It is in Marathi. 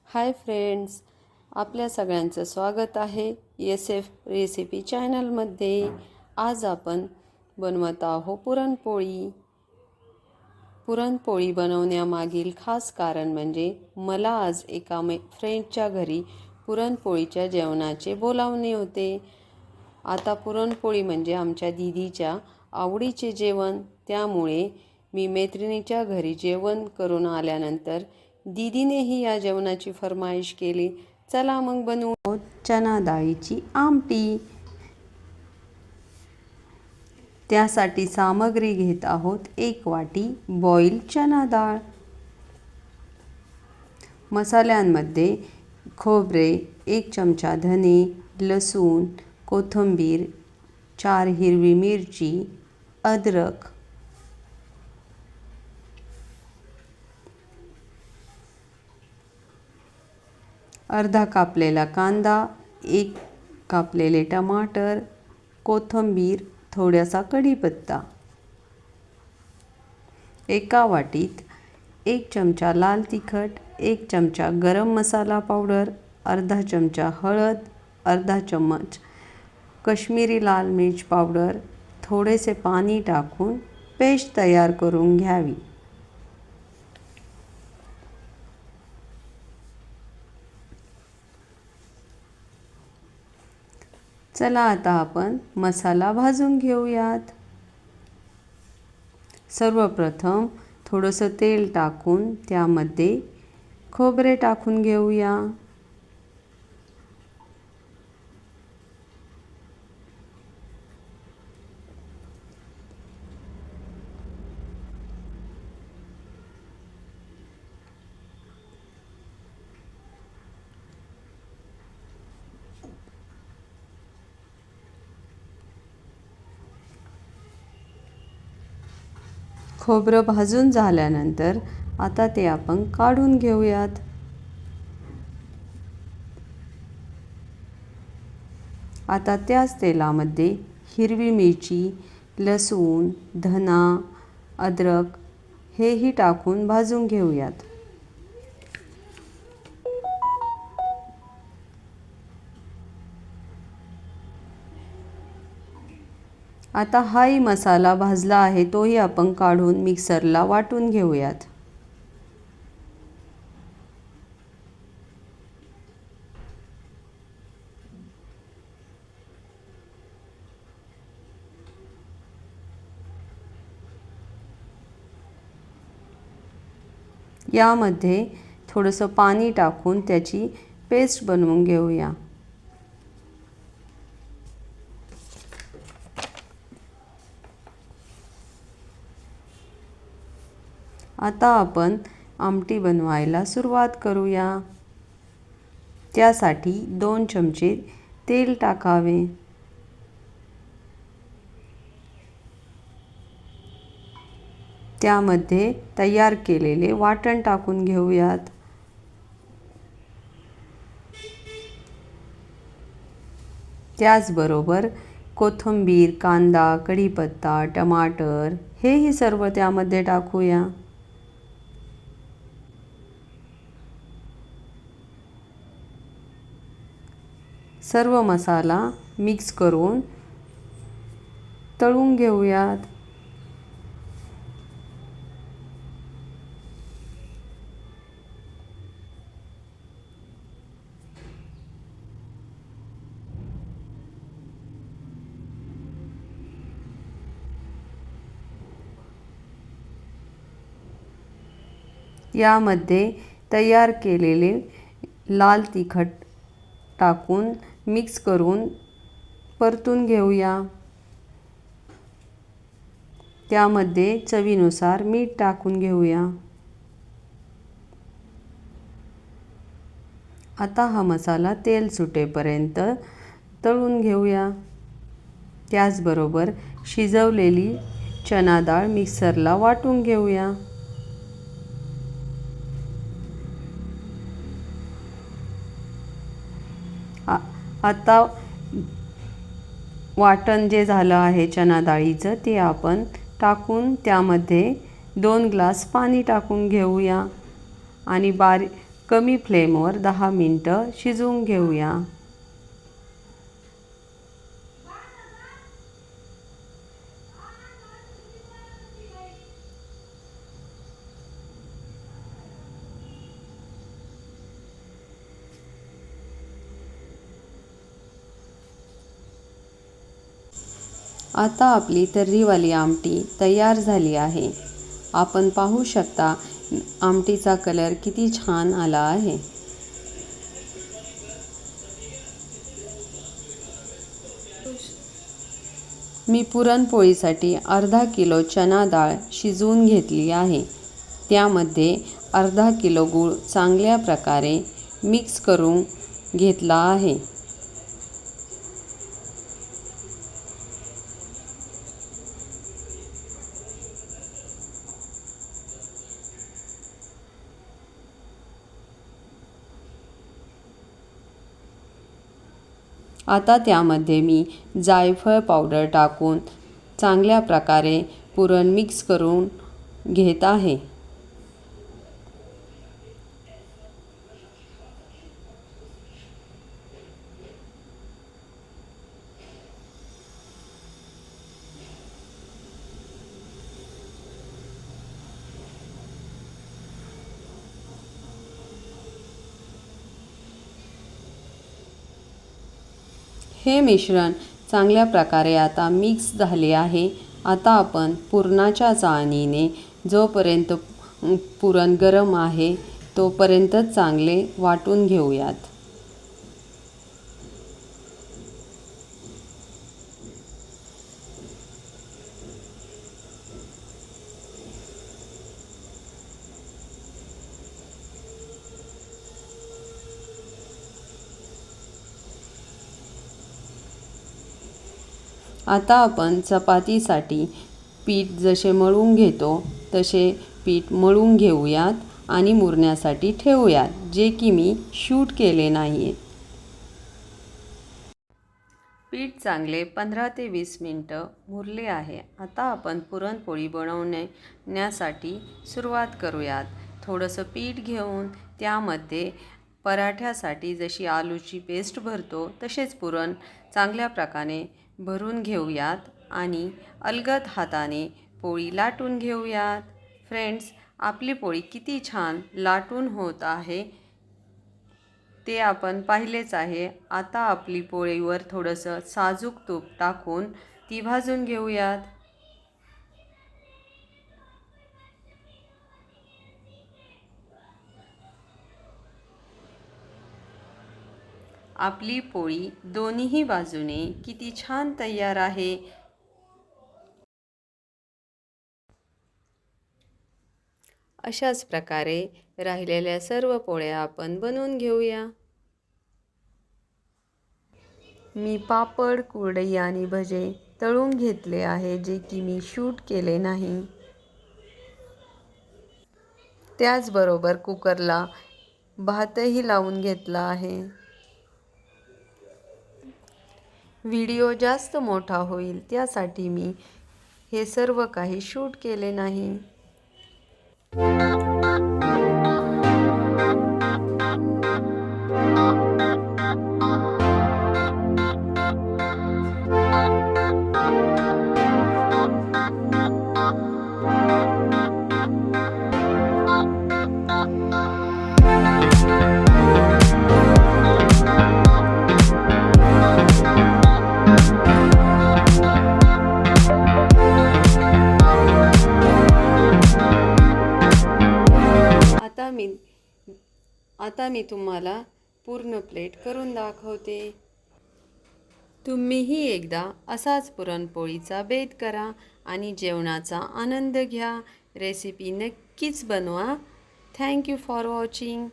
हाय फ्रेंड्स, आपल्या सगळ्यांचं स्वागत आहे SF रेसिपी चॅनलमध्ये. आज आपण बनवत आहोत पुरणपोळी. पुरणपोळी बनवण्यामागील खास कारण म्हणजे मला आज एका फ्रेंडच्या घरी पुरणपोळीच्या जेवणाचे बोलावणे होते. आता पुरणपोळी म्हणजे आमच्या दीदीच्या आवडीचे जेवण, त्यामुळे मी मैत्रिणीच्या घरी जेवण करून आल्यानंतर दीदीनेही या जेवणाची फरमाईश केली. चला मग बनवू चना डाळीची आमटी. त्यासाठी सामग्री घेत आहोत 1 वाटी बॉईल चना डाळ. मसाल्यांमध्ये खोबरे, 1 चमचा धने, लसूण, कोथिंबीर, 4 हिरवी मिरची, अद्रक, अर्धा कापलेला कांदा, 1 कापलेले टमाटर, कोथिंबीर, थोडासा कढीपत्ता. एका वाटीत 1 चमचा लाल तिखट, 1 चमचा गरम मसाला पावडर, अर्धा चमचा हळद, अर्धा चम्मच काश्मीरी लाल मिर्च पावडर, थोडेसे पाणी टाकून पेस्ट तयार करून घ्यावी. चला आता आपण मसाला भाजून घेऊयात. सर्वप्रथम थोडंसं तेल टाकून त्यामध्ये खोबरे टाकून घेऊया. खोबरं भाजून झाल्यानंतर आता ते आपण काढून घेऊयात. आता त्याच तेलामध्ये हिरवी मिरची, लसूण, धना, अद्रक हेही टाकून भाजून घेऊयात. आता हाही मसाला भाजला आहे, तोही आपण काढून मिक्सरला वाटून घेऊयात. यामध्ये थोडंसं पाणी टाकून त्याची पेस्ट बनवून घेऊया. आता आपण आमटी बनवायला सुरुवात करूया. त्यासाठी 2 चमचे तेल टाकावे. त्यामध्ये तयार केलेले वाटण टाकून घेऊयात. त्याचबरोबर कोथिंबीर, कांदा, कढीपत्ता, टमाटर हेही सर्व त्यामध्ये टाकूया. सर्व मसाला मिक्स करून तळून घेऊयात. यामध्ये तयार केलेले लाल तिखट टाकून मिक्स करून परतून घेऊया. त्यामध्ये चवीनुसार मीठ टाकून घेऊया. आता हा मसाला तेल सुटेपर्यंत तळून घेऊया. त्याचबरोबर शिजवलेली चना डाळ मिक्सरला वाटून घेऊया. आता वाटण जे झालं आहे चना डाळीचं ते आपण टाकून त्यामध्ये 2 ग्लास पाणी टाकून घेऊया आणि कमी फ्लेमवर 10 मिनटं शिजवून घेऊया. आता आपली तर्रीवाली आमटी तयार झाली आहे. आपण पाहू शकता आमटीचा कलर किती छान आला आहे. मी पुरणपोळीसाठी अर्धा किलो चणा डाळ शिजवून घेतली आहे. त्यामध्ये अर्धा किलो गूळ चांगल्या प्रकारे मिक्स करून घेतला आहे. आता त्यामध्ये मी जायफळ पावडर टाकून चांगल्या प्रकारे पुरण मिक्स करून घेत आहे. हे मिश्रण चांगल्या प्रकारे आता मिक्स झाले आहे. आता आपण पुरणाच्या चाळणीने जोपर्यंत पुरण गरम आहे तोपर्यंत चांगले वाटून घेऊयात. आता आपण चपातीसाठी पीठ जसे मळून घेतो तसे पीठ मळून घेऊयात आणि मुरण्यासाठी ठेवूयात, जे की मी शूट केले नाही. पीठ चांगले 15 ते 20 मिनटं मुरले आहे. आता आपण पुरणपोळी बनवण्यासाठी सुरुवात करूयात. थोडंसं पीठ घेऊन त्यामध्ये पराठ्यासाठी जशी आलूची पेस्ट भरतो तसेच पुरण चांगल्या प्रकारे भरून घेऊयात आणि अलगद हाताने पोळी लाटून घेऊयात. फ्रेंड्स, आपली पोळी किती छान लाटून होत आहे ते आपण पाहिलेच आहे. आता आपली पोळीवर थोडंसं साजूक तूप टाकून ती भाजून घेऊयात. आपली पोळी दोन्ही बाजूने किती छान तयार आहे. अशाच प्रकारे राहिलेल्या सर्व पोळ्या आपण बनवून घेऊया. मी पापड, कुरडई आणि भजे तळून घेतले आहे, जे की मी शूट केले नाही. त्याचबरोबर कुकरला भातही लावून घेतला आहे. व्हिडिओ जास्त मोठा होईल त्यासाठी मी हे सर्व काही शूट केले नाही. आता मी तुम्हाला पूर्ण प्लेट करून दाखवते. तुम्हीही एकदा असाच पुरणपोळीचा बेत करा आणि जेवणाचा आनंद घ्या. रेसिपी नक्कीच बनवा. Thank you for watching.